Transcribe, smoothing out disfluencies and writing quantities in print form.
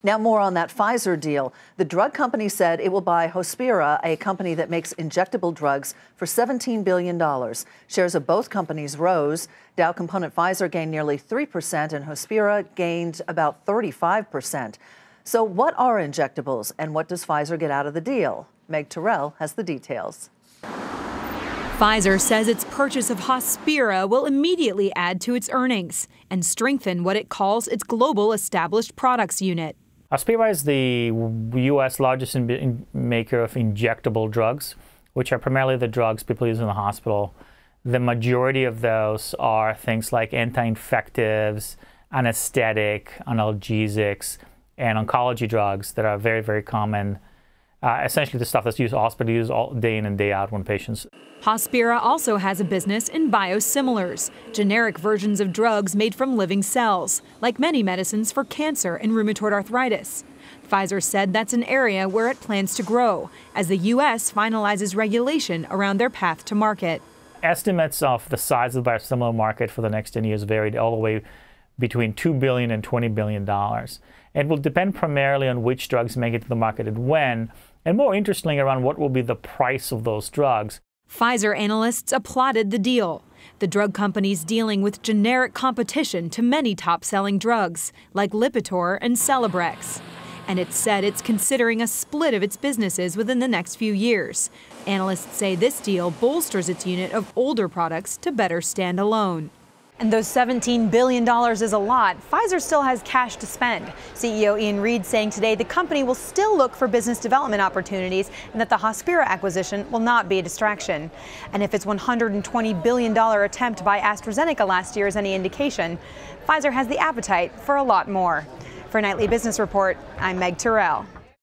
Now more on that Pfizer deal. The drug company said it will buy Hospira, a company that makes injectable drugs, for $17 billion. Shares of both companies rose. Dow component Pfizer gained nearly 3% and Hospira gained about 35%. So what are injectables and what does Pfizer get out of the deal? Meg Terrell has the details. Pfizer says its purchase of Hospira will immediately add to its earnings and strengthen what it calls its global established products unit. Hospira is the U.S. largest maker of injectable drugs, which are primarily the drugs people use in the hospital. The majority of those are things like anti-infectives, anesthetic, analgesics, and oncology drugs that are very, very common. Essentially the stuff that's used hospital use all day in and day out when patients. Hospira also has a business in biosimilars, generic versions of drugs made from living cells, like many medicines for cancer and rheumatoid arthritis. Pfizer said that's an area where it plans to grow as the U.S. finalizes regulation around their path to market. Estimates of the size of the biosimilar market for the next 10 years varied all the way between $2 billion and $20 billion. It will depend primarily on which drugs make it to the market and when, and more interestingly, around what will be the price of those drugs. Pfizer analysts applauded the deal. The drug company's dealing with generic competition to many top-selling drugs, like Lipitor and Celebrex. And it said it's considering a split of its businesses within the next few years. Analysts say this deal bolsters its unit of older products to better stand alone. And though $17 billion is a lot, Pfizer still has cash to spend. CEO Ian Reid saying today the company will still look for business development opportunities and that the Hospira acquisition will not be a distraction. And if its $120 billion attempt by AstraZeneca last year is any indication, Pfizer has the appetite for a lot more. For Nightly Business Report, I'm Meg Terrell.